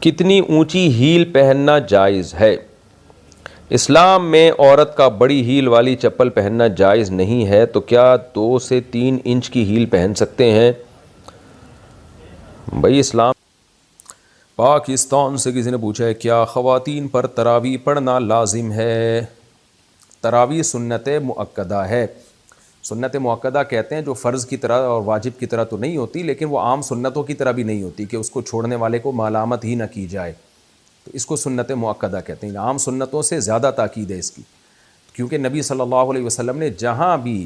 کتنی اونچی ہیل پہننا جائز ہے؟ اسلام میں عورت کا بڑی ہیل والی چپل پہننا جائز نہیں ہے، تو کیا 2 سے 3 انچ کی ہیل پہن سکتے ہیں؟ بھائی اسلام پاکستان سے کسی نے پوچھا ہے کیا خواتین پر تراویح پڑھنا لازم ہے؟ تراویح سنت مؤکدہ ہے۔ سنت مؤکدہ کہتے ہیں جو فرض کی طرح اور واجب کی طرح تو نہیں ہوتی، لیکن وہ عام سنتوں کی طرح بھی نہیں ہوتی کہ اس کو چھوڑنے والے کو ملامت ہی نہ کی جائے، تو اس کو سنت مؤکدہ کہتے ہیں۔ عام سنتوں سے زیادہ تاکید ہے اس کی، کیونکہ نبی صلی اللہ علیہ وسلم نے جہاں بھی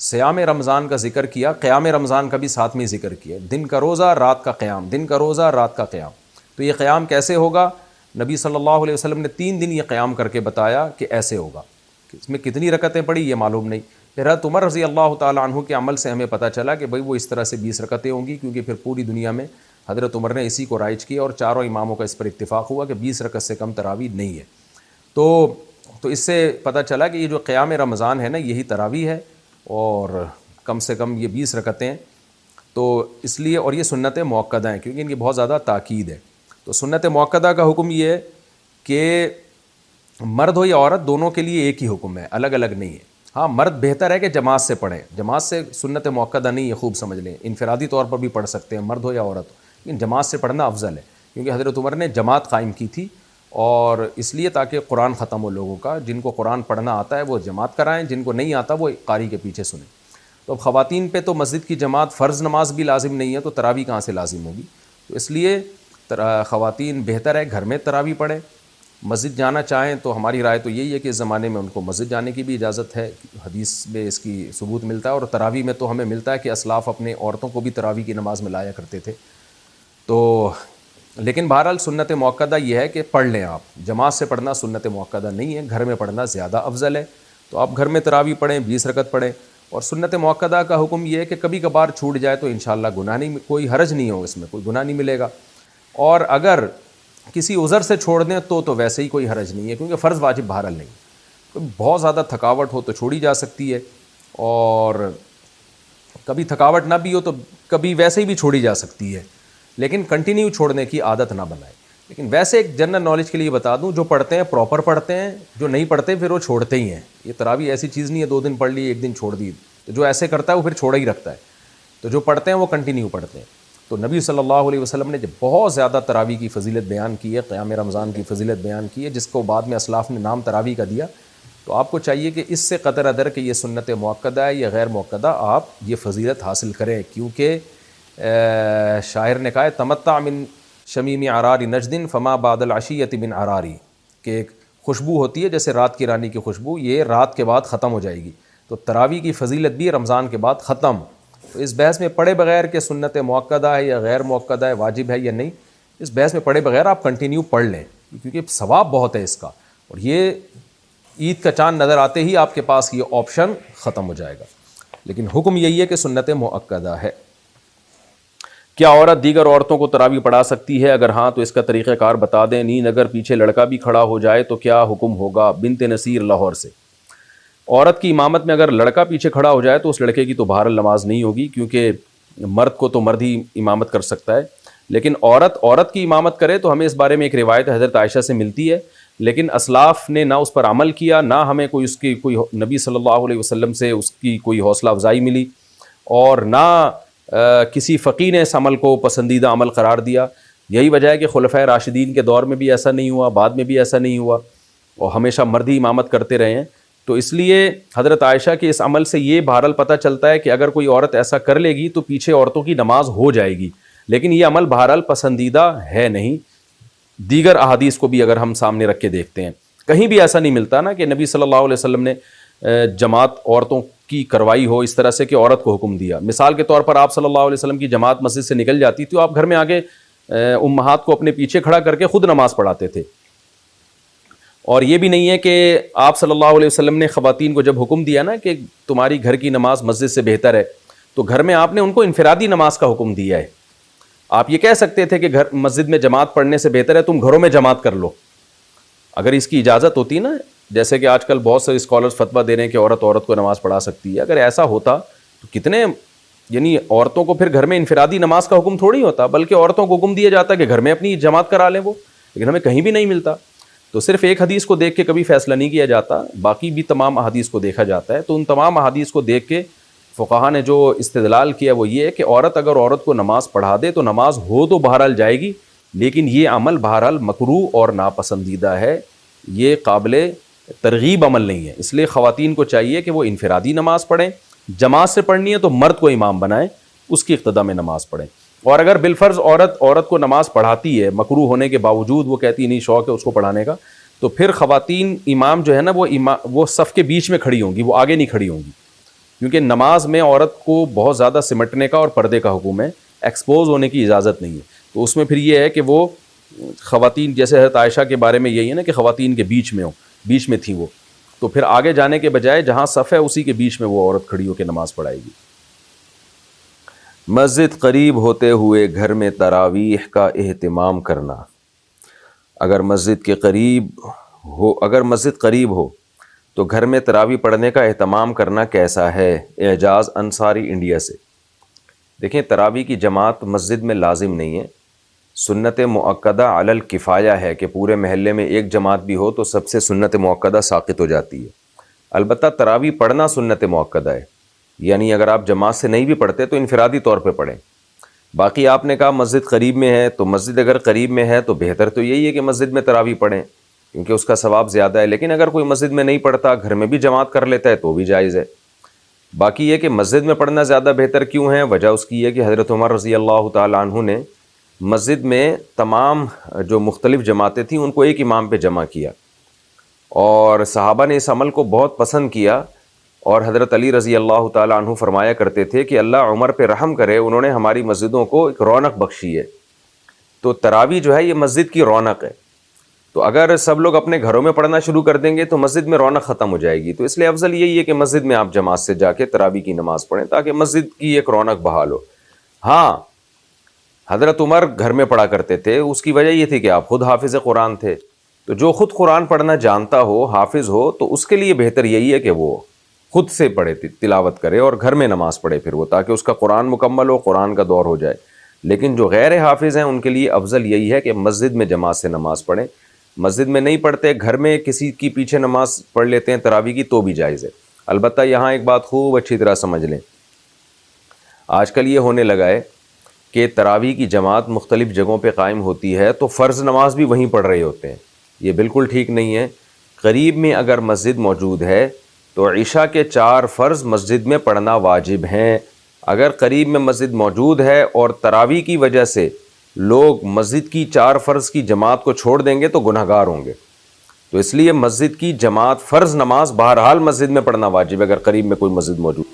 صیام رمضان کا ذکر کیا، قیام رمضان کا بھی ساتھ میں ذکر کیا، دن کا روزہ رات کا قیام، دن کا روزہ رات کا قیام۔ تو یہ قیام کیسے ہوگا؟ نبی صلی اللہ علیہ وسلم نے 3 دن یہ قیام کر کے بتایا کہ ایسے ہوگا۔ اس میں کتنی رکعتیں پڑھی یہ معلوم نہیں۔ پھر حضرت عمر رضی اللہ تعالیٰ عنہ کے عمل سے ہمیں پتہ چلا کہ بھئی وہ اس طرح سے 20 رکعتیں ہوں گی، کیونکہ پھر پوری دنیا میں حضرت عمر نے اسی کو رائج کیا اور چاروں اماموں کا اس پر اتفاق ہوا کہ 20 رکعت سے کم تراویح نہیں ہے۔ تو اس سے پتہ چلا کہ یہ جو قیام رمضان ہے نا، یہی تراویح ہے، اور کم سے کم یہ 20 رکعتیں، تو اس لیے، اور یہ سنت مؤکدہ ہیں کیونکہ ان کی بہت زیادہ تاکید ہے۔ تو سنت مؤکدہ کا حکم یہ ہے کہ مرد ہو یا عورت دونوں کے لیے ایک ہی حکم ہے، الگ الگ نہیں ہے۔ ہاں مرد بہتر ہے کہ جماعت سے پڑھیں، جماعت سے سنت مؤکدہ نہیں ہے، خوب سمجھ لیں، انفرادی طور پر بھی پڑھ سکتے ہیں مرد ہو یا عورت ہو، لیکن جماعت سے پڑھنا افضل ہے، کیونکہ حضرت عمر نے جماعت قائم کی تھی، اور اس لیے تاکہ قرآن ختم ہو لوگوں کا، جن کو قرآن پڑھنا آتا ہے وہ جماعت کرائیں، جن کو نہیں آتا وہ قاری کے پیچھے سنیں۔ تو اب خواتین پہ تو مسجد کی جماعت فرض نماز بھی لازم نہیں ہے، تو تراویح کہاں سے لازم ہوگی؟ تو اس لیے خواتین بہتر ہے گھر میں تراویح پڑھیں۔ مسجد جانا چاہیں تو ہماری رائے تو یہی ہے کہ اس زمانے میں ان کو مسجد جانے کی بھی اجازت ہے، حدیث میں اس کی ثبوت ملتا ہے، اور تراویح میں تو ہمیں ملتا ہے کہ اسلاف اپنے عورتوں کو بھی تراویح کی نماز میں لایا کرتے تھے۔ تو لیکن بہرحال سنت مؤکدہ یہ ہے کہ پڑھ لیں آپ، جماعت سے پڑھنا سنت مؤکدہ نہیں ہے، گھر میں پڑھنا زیادہ افضل ہے۔ تو آپ گھر میں تراویح پڑھیں، 20 رکعت پڑھیں، اور سنت مؤکدہ کا حکم یہ ہے کہ کبھی کبھار چھوٹ جائے تو انشاءاللہ گناہ نہیں، کوئی حرج نہیں ہو، اس میں کوئی گناہ نہیں ملے گا، اور اگر کسی عذر سے چھوڑ دیں تو ویسے ہی کوئی حرج نہیں ہے، کیونکہ فرض واجب بہرحال نہیں۔ بہت زیادہ تھکاوٹ ہو تو چھوڑی جا سکتی ہے، اور کبھی تھکاوٹ نہ بھی ہو تو کبھی ویسے ہی بھی چھوڑی جا سکتی ہے، لیکن کنٹینیو چھوڑنے کی عادت نہ بنائے۔ لیکن ویسے ایک جنرل نالج کے لیے بتا دوں، جو پڑھتے ہیں پراپر پڑھتے ہیں، جو نہیں پڑھتے پھر وہ چھوڑتے ہی ہیں۔ یہ تراویح ایسی چیز نہیں ہے 2 دن پڑھ لی 1 دن چھوڑ دی، تو جو ایسے کرتا ہے وہ پھر چھوڑا ہی رکھتا ہے۔ تو جو پڑھتے ہیں وہ کنٹینیو پڑھتے ہیں۔ تو نبی صلی اللہ علیہ وسلم نے جب بہت زیادہ تراویح کی فضیلت بیان کی ہے، قیام رمضان کی فضیلت بیان کی ہے، جس کو بعد میں اسلاف نے نام تراویح کا دیا، تو آپ کو چاہیے کہ اس سے قطر ادر کہ یہ سنت مؤکدہ ہے یا غیر مؤکدہ، آپ یہ فضیلت حاصل کریں، کیونکہ شاعر نے کہا ہے تمتع من شمیم عرار نجد فما بعد العشیۃ من عراری، کہ ایک خوشبو ہوتی ہے جیسے رات کی رانی کی خوشبو، یہ رات کے بعد ختم ہو جائے گی، تو تراویح کی فضیلت بھی رمضان کے بعد ختم۔ تو اس بحث میں پڑھے بغیر کہ سنت مؤکدہ ہے یا غیر مؤکدہ ہے، واجب ہے یا نہیں، اس بحث میں پڑھے بغیر آپ کنٹینیو پڑھ لیں، کیونکہ ثواب بہت ہے اس کا، اور یہ عید کا چاند نظر آتے ہی آپ کے پاس یہ آپشن ختم ہو جائے گا۔ لیکن حکم یہی ہے کہ سنت مؤکدہ ہے۔ کیا عورت دیگر عورتوں کو تراویح پڑھا سکتی ہے؟ اگر ہاں تو اس کا طریقہ کار بتا دیں۔ نیند اگر پیچھے لڑکا بھی کھڑا ہو جائے تو کیا حکم ہوگا؟ بنت نصیر لاہور سے۔ عورت کی امامت میں اگر لڑکا پیچھے کھڑا ہو جائے تو اس لڑکے کی تو بہرحال نماز نہیں ہوگی، کیونکہ مرد کو تو مرد ہی امامت کر سکتا ہے، لیکن عورت کی امامت کرے تو ہمیں اس بارے میں ایک روایت حضرت عائشہ سے ملتی ہے، لیکن اسلاف نے نہ اس پر عمل کیا، نہ ہمیں کوئی نبی صلی اللہ علیہ وسلم سے اس کی کوئی حوصلہ افزائی ملی، اور نہ کسی فقیہ نے اس عمل کو پسندیدہ عمل قرار دیا۔ یہی وجہ ہے کہ خلفائے راشدین کے دور میں بھی ایسا نہیں ہوا، بعد میں بھی ایسا نہیں ہوا، اور ہمیشہ مرد ہی امامت کرتے رہے ہیں۔ تو اس لیے حضرت عائشہ کے اس عمل سے یہ بہرحال پتہ چلتا ہے کہ اگر کوئی عورت ایسا کر لے گی تو پیچھے عورتوں کی نماز ہو جائے گی، لیکن یہ عمل بہرحال پسندیدہ ہے نہیں۔ دیگر احادیث کو بھی اگر ہم سامنے رکھ کے دیکھتے ہیں، کہیں بھی ایسا نہیں ملتا نا کہ نبی صلی اللہ علیہ وسلم نے جماعت عورتوں کی کروائی ہو اس طرح سے کہ عورت کو حکم دیا۔ مثال کے طور پر آپ صلی اللہ علیہ وسلم کی جماعت مسجد سے نکل جاتی تو آپ گھر میں آگے امہات کو اپنے پیچھے کھڑا کر کے خود نماز پڑھاتے تھے۔ اور یہ بھی نہیں ہے کہ آپ صلی اللہ علیہ وسلم نے خواتین کو جب حکم دیا نا کہ تمہاری گھر کی نماز مسجد سے بہتر ہے، تو گھر میں آپ نے ان کو انفرادی نماز کا حکم دیا ہے۔ آپ یہ کہہ سکتے تھے کہ مسجد میں جماعت پڑھنے سے بہتر ہے تم گھروں میں جماعت کر لو، اگر اس کی اجازت ہوتی نا، جیسے کہ آج کل بہت سے اسکالرز فتویٰ دے رہے ہیں کہ عورت کو نماز پڑھا سکتی ہے۔ اگر ایسا ہوتا تو کتنے یعنی عورتوں کو پھر گھر میں انفرادی نماز کا حکم تھوڑی ہوتا، بلکہ عورتوں کو حکم دیا جاتا ہے کہ گھر میں اپنی جماعت کرا لیں وہ، لیکن ہمیں کہیں بھی نہیں ملتا. تو صرف ایک حدیث کو دیکھ کے کبھی فیصلہ نہیں کیا جاتا، باقی بھی تمام احادیث کو دیکھا جاتا ہے. تو ان تمام احادیث کو دیکھ کے فقہا نے جو استدلال کیا وہ یہ ہے کہ اگر عورت کو نماز پڑھا دے تو نماز ہو تو بہرحال جائے گی، لیکن یہ عمل بہرحال مکروہ اور ناپسندیدہ ہے، یہ قابل ترغیب عمل نہیں ہے. اس لیے خواتین کو چاہیے کہ وہ انفرادی نماز پڑھیں، جماعت سے پڑھنی ہے تو مرد کو امام بنائیں، اس کی اقتداء میں نماز پڑھیں. اور اگر بالفرض عورت کو نماز پڑھاتی ہے مکروہ ہونے کے باوجود، وہ کہتی نہیں شوق ہے اس کو پڑھانے کا، تو پھر خواتین امام جو ہے نا وہ صف کے بیچ میں کھڑی ہوں گی، وہ آگے نہیں کھڑی ہوں گی، کیونکہ نماز میں عورت کو بہت زیادہ سمٹنے کا اور پردے کا حکم ہے، ایکسپوز ہونے کی اجازت نہیں ہے. تو اس میں پھر یہ ہے کہ وہ خواتین، جیسے حضرت عائشہ کے بارے میں یہی ہے نا کہ خواتین کے بیچ میں تھیں وہ، تو پھر آگے جانے کے بجائے جہاں صف ہے اسی کے بیچ میں وہ عورت کھڑی ہو کے نماز پڑھائے گی. مسجد قریب ہوتے ہوئے گھر میں تراویح کا اہتمام کرنا. اگر مسجد قریب ہو تو گھر میں تراویح پڑھنے کا اہتمام کرنا کیسا ہے؟ اعجاز انصاری انڈیا سے. دیکھیں، تراویح کی جماعت مسجد میں لازم نہیں ہے، سنت مؤکدہ علی الکفایہ ہے کہ پورے محلے میں ایک جماعت بھی ہو تو سب سے سنت مؤکدہ ساقط ہو جاتی ہے. البتہ تراویح پڑھنا سنت مؤکدہ ہے، یعنی اگر آپ جماعت سے نہیں بھی پڑھتے تو انفرادی طور پہ پڑھیں. باقی آپ نے کہا مسجد قریب میں ہے، تو مسجد اگر قریب میں ہے تو بہتر تو یہی ہے کہ مسجد میں تراویح پڑھیں، کیونکہ اس کا ثواب زیادہ ہے. لیکن اگر کوئی مسجد میں نہیں پڑھتا، گھر میں بھی جماعت کر لیتا ہے تو بھی جائز ہے. باقی یہ کہ مسجد میں پڑھنا زیادہ بہتر کیوں ہے، وجہ اس کی ہے کہ حضرت عمر رضی اللہ تعالیٰ عنہ نے مسجد میں تمام جو مختلف جماعتیں تھیں ان کو ایک امام پہ جمع کیا، اور صحابہ نے اس عمل کو بہت پسند کیا. اور حضرت علی رضی اللہ تعالیٰ عنہ فرمایا کرتے تھے کہ اللہ عمر پہ رحم کرے، انہوں نے ہماری مسجدوں کو ایک رونق بخشی ہے. تو تراویح جو ہے یہ مسجد کی رونق ہے، تو اگر سب لوگ اپنے گھروں میں پڑھنا شروع کر دیں گے تو مسجد میں رونق ختم ہو جائے گی. تو اس لیے افضل یہی ہے کہ مسجد میں آپ جماعت سے جا کے تراویح کی نماز پڑھیں تاکہ مسجد کی ایک رونق بحال ہو. ہاں، حضرت عمر گھر میں پڑھا کرتے تھے، اس کی وجہ یہ تھی کہ آپ خود حافظ قرآن تھے. تو جو خود قرآن پڑھنا جانتا ہو، حافظ ہو، تو اس کے لیے بہتر یہی ہے کہ وہ خود سے پڑھے، تلاوت کرے اور گھر میں نماز پڑھے پھر وہ، تاکہ اس کا قرآن مکمل ہو، قرآن کا دور ہو جائے. لیکن جو غیر حافظ ہیں ان کے لیے افضل یہی ہے کہ مسجد میں جماعت سے نماز پڑھیں. مسجد میں نہیں پڑھتے، گھر میں کسی کی پیچھے نماز پڑھ لیتے ہیں تراویح کی تو بھی جائز ہے. البتہ یہاں ایک بات خوب اچھی طرح سمجھ لیں، آج کل یہ ہونے لگا ہے کہ تراویح کی جماعت مختلف جگہوں پہ قائم ہوتی ہے تو فرض نماز بھی وہیں پڑھ رہے ہوتے ہیں. یہ بالکل ٹھیک نہیں ہے. قریب میں اگر مسجد موجود ہے تو عشاء کے 4 فرض مسجد میں پڑھنا واجب ہیں. اگر قریب میں مسجد موجود ہے اور تراویح کی وجہ سے لوگ مسجد کی 4 فرض کی جماعت کو چھوڑ دیں گے تو گنہگار ہوں گے. تو اس لیے مسجد کی جماعت فرض نماز بہرحال مسجد میں پڑھنا واجب ہے اگر قریب میں کوئی مسجد موجود.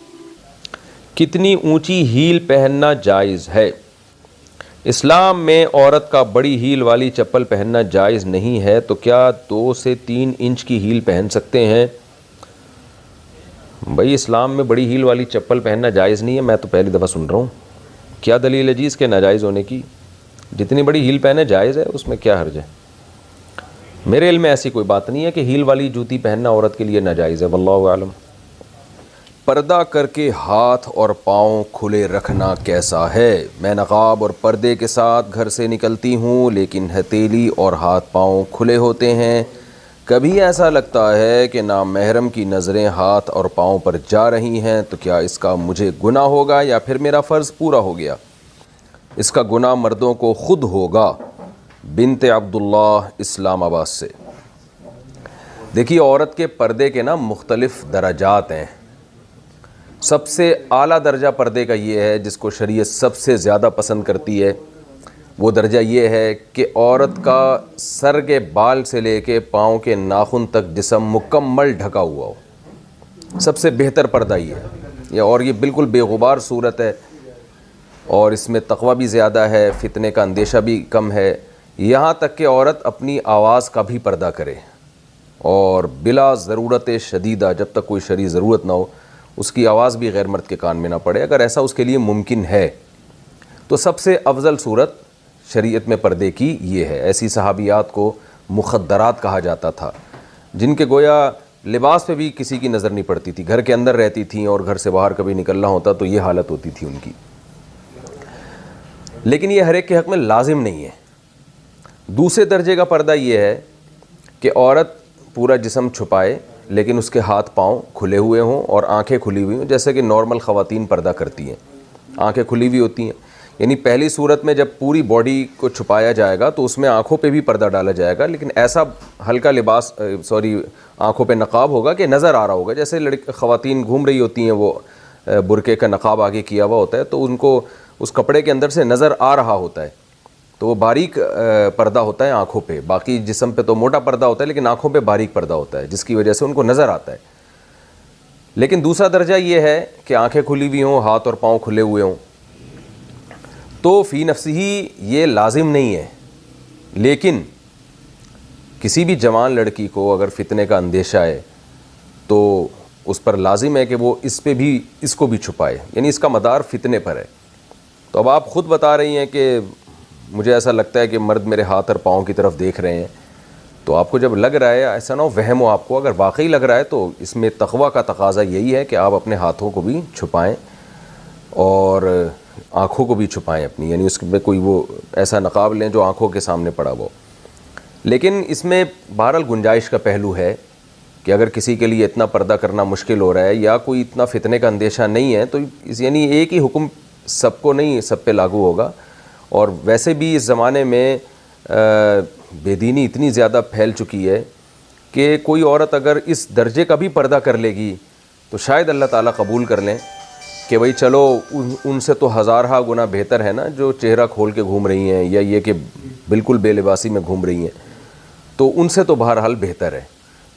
کتنی اونچی ہیل پہننا جائز ہے؟ اسلام میں عورت کا بڑی ہیل والی چپل پہننا جائز نہیں ہے، تو کیا 2 سے 3 انچ کی ہیل پہن سکتے ہیں؟ بھائی اسلام میں بڑی ہیل والی چپل پہننا جائز نہیں ہے، میں تو پہلی دفعہ سن رہا ہوں. کیا دلیل ہے جی اس کے ناجائز ہونے کی؟ جتنی بڑی ہیل پہنے جائز ہے، اس میں کیا حرج ہے؟ میرے علم میں ایسی کوئی بات نہیں ہے کہ ہیل والی جوتی پہننا عورت کے لیے ناجائز ہے، واللہ اعلم. پردہ کر کے ہاتھ اور پاؤں کھلے رکھنا کیسا ہے؟ میں نقاب اور پردے کے ساتھ گھر سے نکلتی ہوں لیکن ہتھیلی اور ہاتھ پاؤں کھلے ہوتے ہیں. کبھی ایسا لگتا ہے کہ نامحرم کی نظریں ہاتھ اور پاؤں پر جا رہی ہیں، تو کیا اس کا مجھے گناہ ہوگا یا پھر میرا فرض پورا ہو گیا؟ اس کا گناہ مردوں کو خود ہوگا. بنت عبداللہ، اسلام آباد سے. دیکھیے، عورت کے پردے کے مختلف درجات ہیں. سب سے اعلیٰ درجہ پردے کا یہ ہے جس کو شریعت سب سے زیادہ پسند کرتی ہے. وہ درجہ یہ ہے کہ عورت کا سر کے بال سے لے کے پاؤں کے ناخن تک جسم مکمل ڈھکا ہوا ہو. سب سے بہتر پردہ یہ ہے، اور یہ بالکل بے غبار صورت ہے، اور اس میں تقوی بھی زیادہ ہے، فتنے کا اندیشہ بھی کم ہے. یہاں تک کہ عورت اپنی آواز کا بھی پردہ کرے، اور بلا ضرورت شدیدہ، جب تک کوئی شرعی ضرورت نہ ہو، اس کی آواز بھی غیر مرد کے کان میں نہ پڑے. اگر ایسا اس کے لیے ممکن ہے تو سب سے افضل صورت شریعت میں پردے کی یہ ہے. ایسی صحابیات کو مخدرات کہا جاتا تھا، جن کے گویا لباس پہ بھی کسی کی نظر نہیں پڑتی تھی, گھر کے اندر رہتی تھیں اور گھر سے باہر کبھی نکلنا ہوتا تو یہ حالت ہوتی تھی ان کی. لیکن یہ ہر ایک کے حق میں لازم نہیں ہے. دوسرے درجے کا پردہ یہ ہے کہ عورت پورا جسم چھپائے لیکن اس کے ہاتھ پاؤں کھلے ہوئے ہوں اور آنکھیں کھلی ہوئی ہوں, جیسے کہ نارمل خواتین پردہ کرتی ہیں, آنکھیں کھلی ہوئی ہوتی ہیں. یعنی پہلی صورت میں جب پوری باڈی کو چھپایا جائے گا تو اس میں آنکھوں پہ بھی پردہ ڈالا جائے گا, لیکن ایسا ہلکا لباس آنکھوں پہ نقاب ہوگا کہ نظر آ رہا ہوگا. جیسے خواتین گھوم رہی ہوتی ہیں, وہ برقعے کا نقاب آگے کیا ہوا ہوتا ہے تو ان کو اس کپڑے کے اندر سے نظر آ رہا ہوتا ہے, تو وہ باریک پردہ ہوتا ہے آنکھوں پہ. باقی جسم پہ تو موٹا پردہ ہوتا ہے لیکن آنکھوں پہ باریک پردہ ہوتا ہے, جس کی وجہ سے ان کو نظر آتا ہے. لیکن دوسرا درجہ یہ ہے کہ آنکھیں کھلی ہوئی ہوں, ہاتھ اور پاؤں کھلے ہوئے ہوں, تو فی نفسی ہی یہ لازم نہیں ہے. لیکن کسی بھی جوان لڑکی کو اگر فتنے کا اندیشہ ہے تو اس پر لازم ہے کہ وہ اس کو بھی چھپائے, یعنی اس کا مدار فتنے پر ہے. تو اب آپ خود بتا رہی ہیں کہ مجھے ایسا لگتا ہے کہ مرد میرے ہاتھ اور پاؤں کی طرف دیکھ رہے ہیں, تو آپ کو جب لگ رہا ہے, ایسا نہ ہو وہم ہو آپ کو, اگر واقعی لگ رہا ہے تو اس میں تقویٰ کا تقاضا یہی ہے کہ آپ اپنے ہاتھوں کو بھی چھپائیں اور آنکھوں کو بھی چھپائیں اپنی, یعنی اس میں کوئی وہ ایسا نقاب لیں جو آنکھوں کے سامنے پڑا ہو. لیکن اس میں بہرحال گنجائش کا پہلو ہے کہ اگر کسی کے لیے اتنا پردہ کرنا مشکل ہو رہا ہے یا کوئی اتنا فتنے کا اندیشہ نہیں ہے تو یعنی ایک ہی حکم سب کو نہیں, سب پہ لاگو ہوگا. اور ویسے بھی اس زمانے میں بے دینی اتنی زیادہ پھیل چکی ہے کہ کوئی عورت اگر اس درجے کا بھی پردہ کر لے گی تو شاید اللہ تعالیٰ قبول کر لیں کہ بھئی چلو ان سے تو ہزارہ گنا بہتر ہے نا جو چہرہ کھول کے گھوم رہی ہیں یا یہ کہ بالکل بے لباسی میں گھوم رہی ہیں, تو ان سے تو بہرحال بہتر ہے.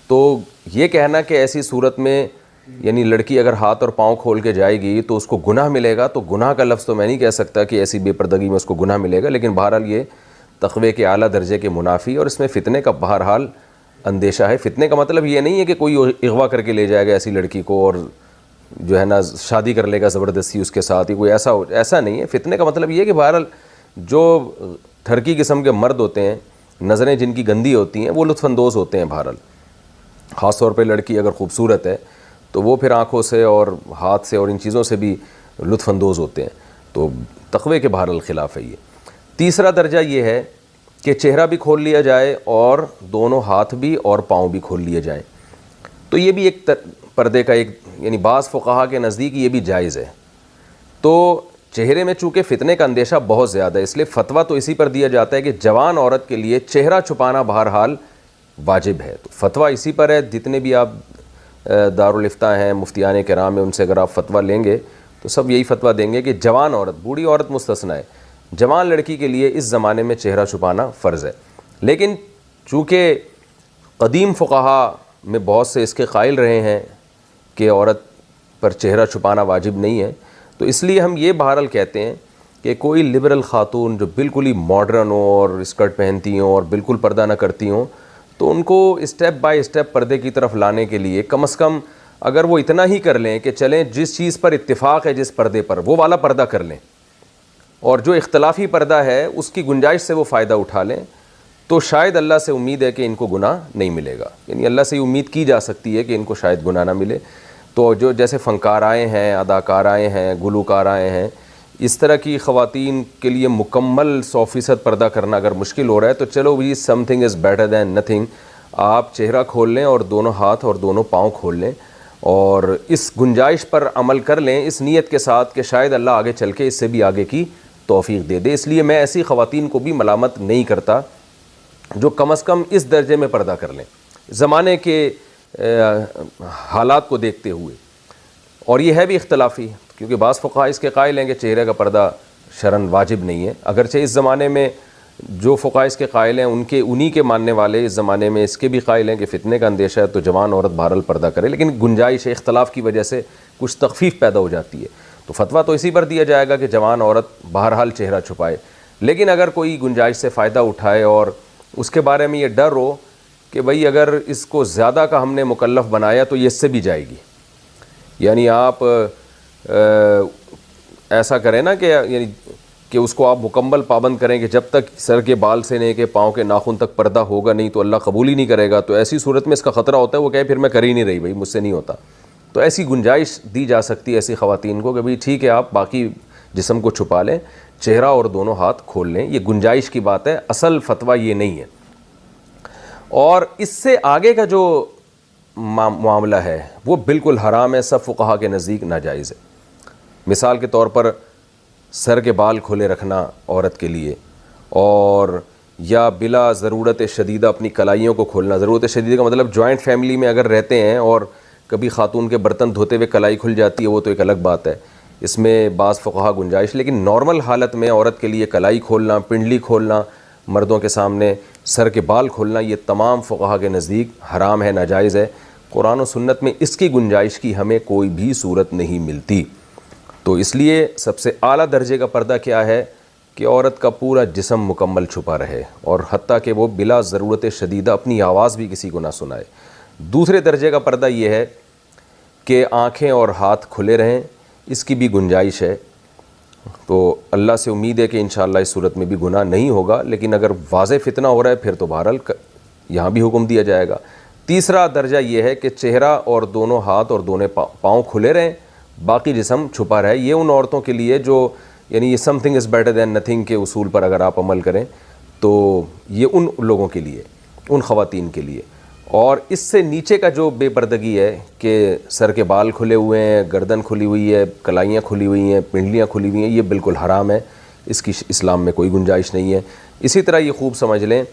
تو یہ کہنا کہ ایسی صورت میں یعنی لڑکی اگر ہاتھ اور پاؤں کھول کے جائے گی تو اس کو گناہ ملے گا, تو گناہ کا لفظ تو میں نہیں کہہ سکتا کہ ایسی بے پردگی میں اس کو گناہ ملے گا, لیکن بہرحال یہ تقوی کے اعلیٰ درجے کے منافی, اور اس میں فتنے کا بہرحال اندیشہ ہے. فتنے کا مطلب یہ نہیں ہے کہ کوئی اغوا کر کے لے جائے گا ایسی لڑکی کو اور جو ہے نا شادی کر لے گا زبردستی اس کے ساتھ, ہی کوئی ایسا نہیں ہے. فتنے کا مطلب یہ ہے کہ بہرحال جو تھرکی قسم کے مرد ہوتے ہیں, نظریں جن کی گندی ہوتی ہیں, وہ لطف اندوز ہوتے ہیں بہرحال. خاص طور پہ لڑکی اگر خوبصورت ہے تو وہ پھر آنکھوں سے اور ہاتھ سے اور ان چیزوں سے بھی لطف اندوز ہوتے ہیں. تو تقوی کے بہرحال خلاف ہے یہ. تیسرا درجہ یہ ہے کہ چہرہ بھی کھول لیا جائے اور دونوں ہاتھ بھی اور پاؤں بھی کھول لیے جائیں. تو یہ بھی ایک پردے کا ایک یعنی بعض فقہا کے نزدیک یہ بھی جائز ہے. تو چہرے میں چونکہ فتنے کا اندیشہ بہت زیادہ ہے, اس لیے فتویٰ تو اسی پر دیا جاتا ہے کہ جوان عورت کے لیے چہرہ چھپانا بہرحال واجب ہے. تو فتویٰ اسی پر ہے. جتنے بھی آپ دارالافتاء ہیں, مفتیان کرام ہیں, ان سے اگر آپ فتویٰ لیں گے تو سب یہی فتویٰ دیں گے کہ جوان عورت, بوڑھی عورت مستثنیٰ ہے, جوان لڑکی کے لیے اس زمانے میں چہرہ چھپانا فرض ہے. لیکن چونکہ قدیم فقہا میں بہت سے اس کے قائل رہے ہیں کہ عورت پر چہرہ چھپانا واجب نہیں ہے, تو اس لیے ہم یہ بہرحال کہتے ہیں کہ کوئی لبرل خاتون جو بالکل ہی ماڈرن ہو اور اسکرٹ پہنتی ہوں اور بالکل پردہ نہ کرتی ہوں, تو ان کو اسٹیپ بائی اسٹیپ پردے کی طرف لانے کے لیے کم از کم اگر وہ اتنا ہی کر لیں کہ چلیں جس چیز پر اتفاق ہے جس پردے پر وہ والا پردہ کر لیں, اور جو اختلافی پردہ ہے اس کی گنجائش سے وہ فائدہ اٹھا لیں, تو شاید اللہ سے امید ہے کہ ان کو گناہ نہیں ملے گا. یعنی اللہ سے امید کی جا سکتی ہے کہ ان کو شاید گناہ نہ ملے. تو جو جیسے فنکارائیں ہیں, اداکارائیں ہیں, گلوکارائیں ہیں, اس طرح کی خواتین کے لیے مکمل 100% پردہ کرنا اگر مشکل ہو رہا ہے تو چلو بھی some thing is better than nothing. آپ چہرہ کھول لیں اور دونوں ہاتھ اور دونوں پاؤں کھول لیں اور اس گنجائش پر عمل کر لیں اس نیت کے ساتھ کہ شاید اللہ آگے چل کے اس سے بھی آگے کی توفیق دے دے. اس لیے میں ایسی خواتین کو بھی ملامت نہیں کرتا جو کم از کم اس درجے میں پردہ کر لیں زمانے کے حالات کو دیکھتے ہوئے. اور یہ ہے بھی اختلافی, کیونکہ بعض فقہا اس کے قائل ہیں کہ چہرے کا پردہ شرعاً واجب نہیں ہے, اگرچہ اس زمانے میں جو فقہا اس کے قائل ہیں انہی کے ماننے والے اس زمانے میں اس کے بھی قائل ہیں کہ فتنے کا اندیشہ ہے تو جوان عورت بہرحال پردہ کرے, لیکن گنجائش اختلاف کی وجہ سے کچھ تخفیف پیدا ہو جاتی ہے. تو فتویٰ تو اسی پر دیا جائے گا کہ جوان عورت بہرحال چہرہ چھپائے, لیکن اگر کوئی گنجائش سے فائدہ اٹھائے اور اس کے بارے میں یہ ڈر ہو کہ بھئی اگر اس کو زیادہ کا ہم نے مکلف بنایا تو یہ اس سے بھی جائے گی, یعنی آپ ایسا کریں نا کہ یعنی کہ اس کو آپ مکمل پابند کریں کہ جب تک سر کے بال سے لے کے پاؤں کے ناخن تک پردہ ہوگا نہیں تو اللہ قبول ہی نہیں کرے گا، تو ایسی صورت میں اس کا خطرہ ہوتا ہے وہ کہے پھر میں کر ہی نہیں رہی، بھائی مجھ سے نہیں ہوتا. تو ایسی گنجائش دی جا سکتی ہے ایسی خواتین کو کہ بھئی ٹھیک ہے آپ باقی جسم کو چھپا لیں، چہرہ اور دونوں ہاتھ کھول لیں. یہ گنجائش کی بات ہے، اصل فتویٰ یہ نہیں ہے. اور اس سے آگے کا جو معاملہ ہے وہ بالکل حرام ہے، سب فقہا کے نزدیک ناجائز ہے. مثال کے طور پر سر کے بال کھلے رکھنا عورت کے لیے، اور یا بلا ضرورت شدیدہ اپنی کلائیوں کو کھولنا. ضرورت شدیدہ کا مطلب جوائنٹ فیملی میں اگر رہتے ہیں اور کبھی خاتون کے برتن دھوتے ہوئے کلائی کھل جاتی ہے وہ تو ایک الگ بات ہے، اس میں بعض فقہا گنجائش. لیکن نارمل حالت میں عورت کے لیے کلائی کھولنا، پنڈلی کھولنا مردوں کے سامنے، سر کے بال کھولنا، یہ تمام فقہا کے نزدیک حرام ہے، ناجائز ہے. قرآن و سنت میں اس کی گنجائش کی ہمیں کوئی بھی صورت نہیں ملتی. تو اس لیے سب سے اعلیٰ درجے کا پردہ کیا ہے کہ عورت کا پورا جسم مکمل چھپا رہے، اور حتیٰ کہ وہ بلا ضرورت شدیدہ اپنی آواز بھی کسی کو نہ سنائے. دوسرے درجے کا پردہ یہ ہے کہ آنکھیں اور ہاتھ کھلے رہیں، اس کی بھی گنجائش ہے. تو اللہ سے امید ہے کہ انشاءاللہ اس صورت میں بھی گناہ نہیں ہوگا، لیکن اگر واضح فتنہ ہو رہا ہے پھر تو بہرحال یہاں بھی حکم دیا جائے گا. تیسرا درجہ یہ ہے کہ چہرہ اور دونوں ہاتھ اور دونوں پاؤں کھلے رہیں، باقی جسم چھپا رہے. یہ ان عورتوں کے لیے جو یعنی یہ some thing is better than nothing کے اصول پر اگر آپ عمل کریں تو یہ ان لوگوں کے لیے، ان خواتین کے لیے. اور اس سے نیچے کا جو بے پردگی ہے کہ سر کے بال کھلے ہوئے ہیں، گردن کھلی ہوئی ہے، کلائیاں کھلی ہوئی ہیں، پنڈلیاں کھلی ہوئی ہیں، یہ بالکل حرام ہے، اس کی اسلام میں کوئی گنجائش نہیں ہے. اسی طرح یہ خوب سمجھ لیں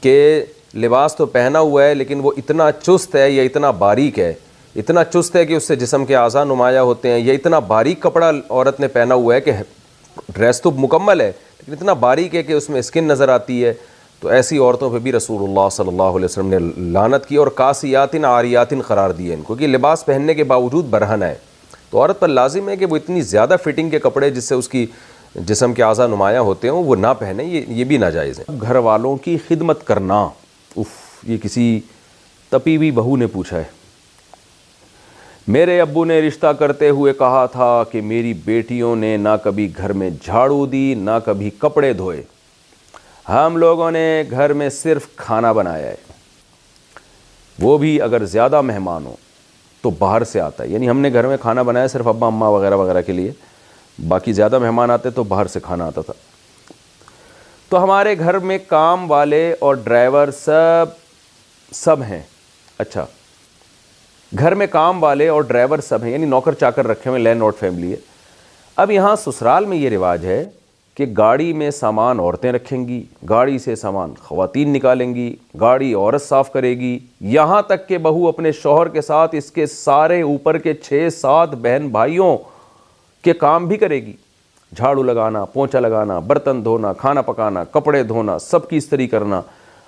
کہ لباس تو پہنا ہوا ہے لیکن وہ اتنا چست ہے یا اتنا باریک ہے، اتنا چست ہے کہ اس سے جسم کے اعضاء نمایاں ہوتے ہیں، یا اتنا باریک کپڑا عورت نے پہنا ہوا ہے کہ ڈریس تو مکمل ہے لیکن اتنا باریک ہے کہ اس میں اسکن نظر آتی ہے. تو ایسی عورتوں پہ بھی رسول اللہ صلی اللہ علیہ وسلم نے لعنت کی اور کاسیات عاریات قرار دیے ان کو، کہ لباس پہننے کے باوجود برہنہ ہے. تو عورت پر لازم ہے کہ وہ اتنی زیادہ فٹنگ کے کپڑے جس سے اس کی جسم کے اعضاء نمایاں ہوتے ہوں وہ نہ پہنے، یہ بھی ناجائز ہے. گھر والوں کی خدمت کرنا، یہ کسی تپی ہوئی بہو نے پوچھا ہے. میرے ابو نے رشتہ کرتے ہوئے کہا تھا کہ میری بیٹیوں نے نہ کبھی گھر میں جھاڑو دی نہ کبھی کپڑے دھوئے، ہم لوگوں نے گھر میں صرف کھانا بنایا ہے، وہ بھی اگر زیادہ مہمان ہو تو باہر سے آتا ہے. یعنی ہم نے گھر میں کھانا بنایا صرف ابا اماں وغیرہ وغیرہ کے لیے، باقی زیادہ مہمان آتے تو باہر سے کھانا آتا تھا. تو ہمارے گھر میں کام والے اور ڈرائیور سب ہیں. اچھا، گھر میں کام والے اور ڈرائیور سب ہیں، یعنی نوکر چاکر رکھے ہوئے، لینڈ لارڈ فیملی ہے. اب یہاں سسرال میں یہ رواج ہے کہ گاڑی میں سامان عورتیں رکھیں گی، گاڑی سے سامان خواتین نکالیں گی، گاڑی عورت صاف کرے گی، یہاں تک کہ بہو اپنے شوہر کے ساتھ اس کے سارے اوپر کے 6-7 بہن بھائیوں کے کام بھی کرے گی. جھاڑو لگانا، پونچھا لگانا، برتن دھونا، کھانا پکانا، کپڑے دھونا، سب کی استری کرنا.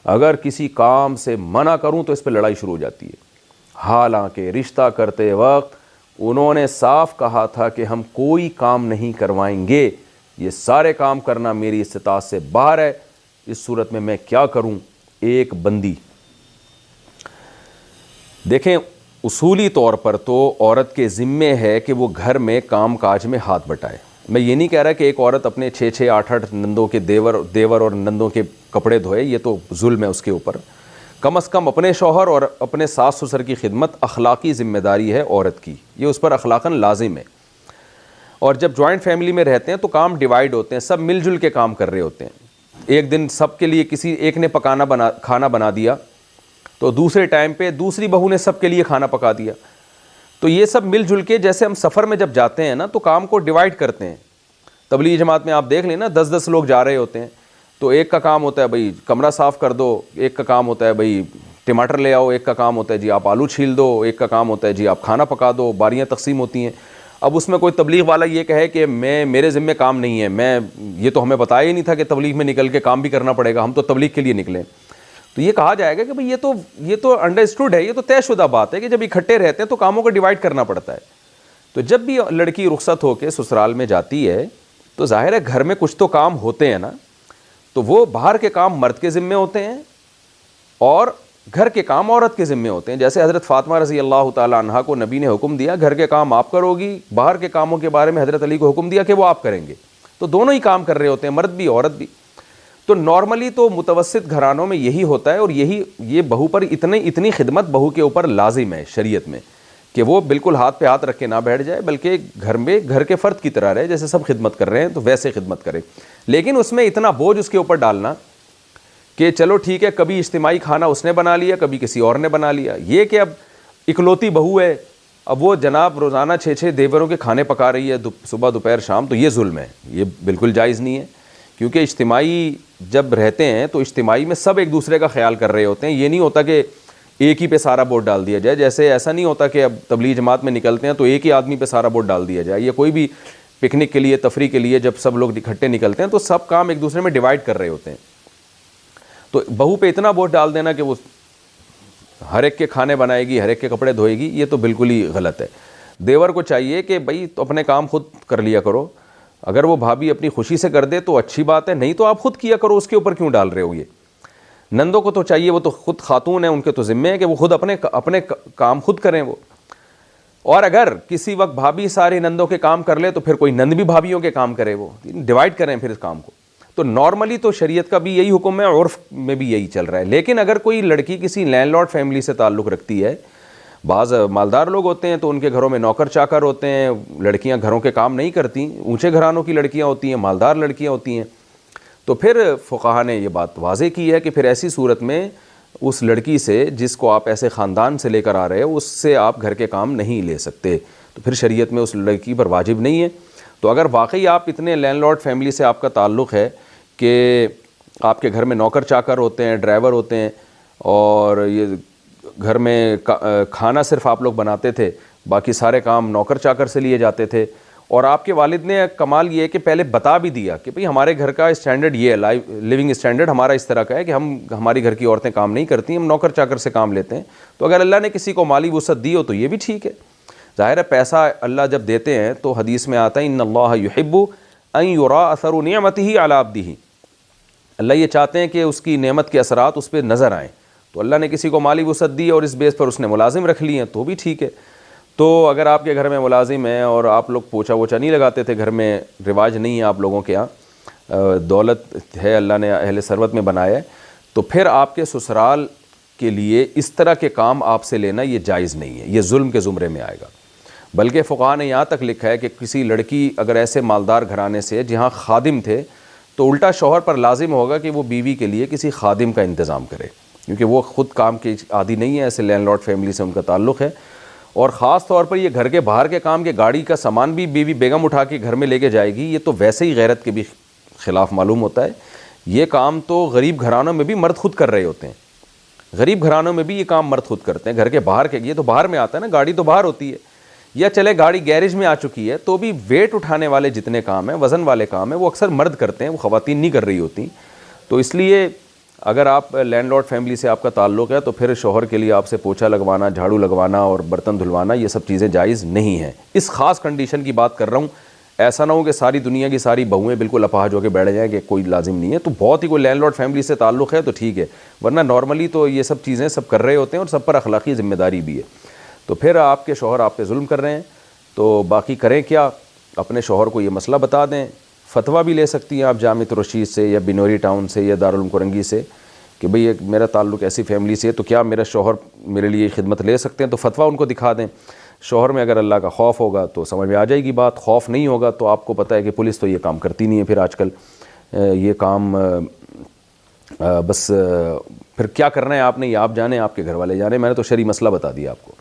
اگر کسی کام سے منع کروں تو اس پہ لڑائی شروع ہو جاتی ہے. حالانکہ رشتہ کرتے وقت انہوں نے صاف کہا تھا کہ ہم کوئی کام نہیں کروائیں گے، یہ سارے کام کرنا میری استطاعت سے باہر ہے. اس صورت میں کیا کروں؟ ایک بندی. دیکھیں اصولی طور پر تو عورت کے ذمے ہے کہ وہ گھر میں کام کاج میں ہاتھ بٹائے. میں یہ نہیں کہہ رہا کہ ایک عورت اپنے 6-8 نندوں کے دیور اور نندوں کے کپڑے دھوئے، یہ تو ظلم ہے اس کے اوپر. کم از کم اپنے شوہر اور اپنے ساس سسر کی خدمت اخلاقی ذمہ داری ہے عورت کی، یہ اس پر اخلاقاً لازم ہے. اور جب جوائنٹ فیملی میں رہتے ہیں تو کام ڈیوائیڈ ہوتے ہیں، سب مل جل کے کام کر رہے ہوتے ہیں. ایک دن سب کے لیے کسی ایک نے کھانا بنا دیا تو دوسرے ٹائم پہ دوسری بہو نے سب کے لیے کھانا پکا دیا. تو یہ سب مل جل کے، جیسے ہم سفر میں جب جاتے ہیں نا تو کام کو ڈیوائیڈ کرتے ہیں. تبلیغی جماعت میں آپ دیکھ لیں نا 10 لوگ جا رہے ہوتے ہیں تو ایک کا کام ہوتا ہے بھائی کمرہ صاف کر دو، ایک کا کام ہوتا ہے بھائی ٹماٹر لے آؤ، ایک کا کام ہوتا ہے جی آپ آلو چھیل دو، ایک کا کام ہوتا ہے جی آپ کھانا پکا دو. باریاں تقسیم ہوتی ہیں. اب اس میں کوئی تبلیغ والا یہ کہے کہ میرے ذمہ کام نہیں ہے، یہ تو ہمیں بتایا ہی نہیں تھا کہ تبلیغ میں نکل کے کام بھی کرنا پڑے گا، ہم تو تبلیغ کے لیے نکلے. تو یہ کہا جائے گا کہ بھئی یہ تو انڈرسٹوڈ ہے، یہ تو طے شدہ بات ہے کہ جب اکٹھے رہتے ہیں تو کاموں کو ڈیوائڈ کرنا پڑتا ہے. تو جب بھی لڑکی رخصت ہو کے سسرال میں جاتی ہے تو ظاہر ہے گھر میں کچھ تو کام ہوتے ہیں نا، تو وہ باہر کے کام مرد کے ذمے ہوتے ہیں اور گھر کے کام عورت کے ذمے ہوتے ہیں. جیسے حضرت فاطمہ رضی اللہ تعالی عنہا کو نبی نے حکم دیا گھر کے کام آپ کرو گی، باہر کے کاموں کے بارے میں حضرت علی کو حکم دیا کہ وہ آپ کریں گے. تو دونوں ہی کام کر رہے ہوتے ہیں, مرد بھی عورت بھی. تو نارملی تو متوسط گھرانوں میں یہی ہوتا ہے, اور یہ بہو پر اتنی خدمت بہو کے اوپر لازم ہے شریعت میں کہ وہ بالکل ہاتھ پہ ہاتھ رکھ کے نہ بیٹھ جائے, بلکہ گھر میں گھر کے فرد کی طرح رہے, جیسے سب خدمت کر رہے ہیں تو ویسے خدمت کرے. لیکن اس میں اتنا بوجھ اس کے اوپر ڈالنا کہ چلو ٹھیک ہے کبھی اجتماعی کھانا اس نے بنا لیا, کبھی کسی اور نے بنا لیا, یہ کہ اب اکلوتی بہو ہے, اب وہ جناب روزانہ 6 دیوروں کے کھانے پکا رہی ہے صبح دوپہر شام, تو یہ ظلم ہے, یہ بالکل جائز نہیں ہے. کیونکہ اجتماعی جب رہتے ہیں تو اجتماعی میں سب ایک دوسرے کا خیال کر رہے ہوتے ہیں. یہ نہیں ہوتا کہ ایک ہی پہ سارا ووٹ ڈال دیا جائے, جیسے ایسا نہیں ہوتا کہ اب تبلیغ جماعت میں نکلتے ہیں تو ایک ہی آدمی پہ سارا ووٹ ڈال دیا جائے. یہ کوئی بھی پکنک کے لیے, تفریح کے لیے جب سب لوگ اکٹھے نکلتے ہیں تو سب کام ایک دوسرے میں ڈیوائڈ کر رہے ہوتے ہیں. تو بہو پہ اتنا ووٹ ڈال دینا کہ وہ ہر ایک کے کھانے بنائے گی, ہر ایک کے کپڑے دھوئے گی, یہ تو بالکل ہی غلط ہے. دیور کو چاہیے کہ بھائی تو اپنے کام خود کر لیا کرو. اگر وہ بھابھی اپنی خوشی سے کر دے تو اچھی بات ہے, نہیں تو آپ خود کیا کرو, اس کے اوپر کیوں ڈال رہے ہو. یہ نندوں کو تو چاہیے, وہ تو خود خاتون ہیں, ان کے تو ذمے ہے کہ وہ خود اپنے کام خود کریں وہ. اور اگر کسی وقت بھابھی سارے نندوں کے کام کر لے تو پھر کوئی نند بھی بھابھیوں کے کام کرے, وہ ڈیوائڈ کریں پھر اس کام کو. تو نارملی تو شریعت کا بھی یہی حکم ہے, عرف میں بھی یہی چل رہا ہے. لیکن اگر کوئی لڑکی کسی لینڈ لارڈ فیملی سے تعلق رکھتی ہے, بعض مالدار لوگ ہوتے ہیں تو ان کے گھروں میں نوکر چاکر ہوتے ہیں, لڑکیاں گھروں کے کام نہیں کرتی, اونچے گھرانوں کی لڑکیاں ہوتی ہیں, مالدار لڑکیاں ہوتی ہیں, تو پھر فقہا نے یہ بات واضح کی ہے کہ پھر ایسی صورت میں اس لڑکی سے جس کو آپ ایسے خاندان سے لے کر آ رہے ہو اس سے آپ گھر کے کام نہیں لے سکتے. تو پھر شریعت میں اس لڑکی پر واجب نہیں ہے. تو اگر واقعی آپ اتنے لینڈ لارڈ فیملی سے آپ کا تعلق ہے کہ آپ کے گھر میں نوکر چاکر ہوتے ہیں, ڈرائیور ہوتے ہیں, اور یہ گھر میں کھانا صرف آپ لوگ بناتے تھے, باقی سارے کام نوکر چاکر سے لیے جاتے تھے, اور آپ کے والد نے کمال یہ ہے کہ پہلے بتا بھی دیا کہ بھئی ہمارے گھر کا اسٹینڈرڈ یہ ہے, لیونگ اسٹینڈرڈ ہمارا اس طرح کا ہے کہ ہماری گھر کی عورتیں کام نہیں کرتی, ہم نوکر چاکر سے کام لیتے ہیں. تو اگر اللہ نے کسی کو مالی وسعت دی ہو تو یہ بھی ٹھیک ہے. ظاہر ہے پیسہ اللہ جب دیتے ہیں تو حدیث میں آتا ہے ان اللہ یحب ان یرا اثر نعمتہ علی عبدہ, اللہ یہ چاہتے ہیں کہ اس کی نعمت کے اثرات اس پہ نظر آئیں. تو اللہ نے کسی کو مالی وسعت دی اور اس بیس پر اس نے ملازم رکھ لی ہیں تو بھی ٹھیک ہے. تو اگر آپ کے گھر میں ملازم ہیں اور آپ لوگ پوچھا ووچھا نہیں لگاتے تھے, گھر میں رواج نہیں ہے آپ لوگوں کے یہاں, دولت ہے اللہ نے اہل ثروت میں بنایا ہے, تو پھر آپ کے سسرال کے لیے اس طرح کے کام آپ سے لینا یہ جائز نہیں ہے, یہ ظلم کے زمرے میں آئے گا. بلکہ فقہا نے یہاں تک لکھا ہے کہ کسی لڑکی اگر ایسے مالدار گھرانے سے جہاں خادم تھے تو الٹا شوہر پر لازم ہوگا کہ وہ بیوی کے لیے کسی خادم کا انتظام کرے, کیونکہ وہ خود کام کے عادی نہیں ہے, ایسے لینڈ لارڈ فیملی سے ان کا تعلق ہے. اور خاص طور پر یہ گھر کے باہر کے کام کے گاڑی کا سامان بھی بیوی بیگم اٹھا کے گھر میں لے کے جائے گی, یہ تو ویسے ہی غیرت کے بھی خلاف معلوم ہوتا ہے. یہ کام تو غریب گھرانوں میں بھی مرد خود کر رہے ہوتے ہیں, غریب گھرانوں میں بھی یہ کام مرد خود کرتے ہیں. گھر کے باہر کے, یہ تو باہر میں آتا ہے نا, گاڑی تو باہر ہوتی ہے, یا چلے گاڑی گیرج میں آ چکی ہے تو بھی ویٹ اٹھانے والے جتنے کام ہیں, وزن والے کام ہیں, وہ اکثر مرد کرتے ہیں, وہ خواتین نہیں کر رہی ہوتی. تو اس لیے اگر آپ لینڈ لارڈ فیملی سے آپ کا تعلق ہے تو پھر شوہر کے لیے آپ سے پوچھا لگوانا, جھاڑو لگوانا اور برتن دھلوانا یہ سب چیزیں جائز نہیں ہیں. اس خاص کنڈیشن کی بات کر رہا ہوں, ایسا نہ ہو کہ ساری دنیا کی ساری بہویں بالکل اپاہج ہو کے بیٹھ جائیں کہ کوئی لازم نہیں ہے. تو بہت ہی کوئی لینڈ لارڈ فیملی سے تعلق ہے تو ٹھیک ہے, ورنہ نارملی تو یہ سب چیزیں سب کر رہے ہوتے ہیں اور سب پر اخلاقی ذمہ داری بھی ہے. تو پھر آپ کے شوہر آپ پہ ظلم کر رہے ہیں تو باقی کریں کیا, اپنے شوہر کو یہ مسئلہ بتا دیں. فتویٰ بھی لے سکتی ہیں آپ جامعۃ الرشید سے یا بنوری ٹاؤن سے یا دارالعلوم کرنگی سے کہ بھئی ایک میرا تعلق ایسی فیملی سے ہے تو کیا میرا شوہر میرے لیے خدمت لے سکتے ہیں, تو فتویٰ ان کو دکھا دیں. شوہر میں اگر اللہ کا خوف ہوگا تو سمجھ میں آ جائے گی بات, خوف نہیں ہوگا تو آپ کو پتہ ہے کہ پولیس تو یہ کام کرتی نہیں ہے. پھر آج کل یہ کام بس پھر کیا کرنا ہے آپ نے, یہ آپ جانیں, آپ کے گھر والے جانیں. میں نے تو شرعی مسئلہ بتا دیا آپ کو.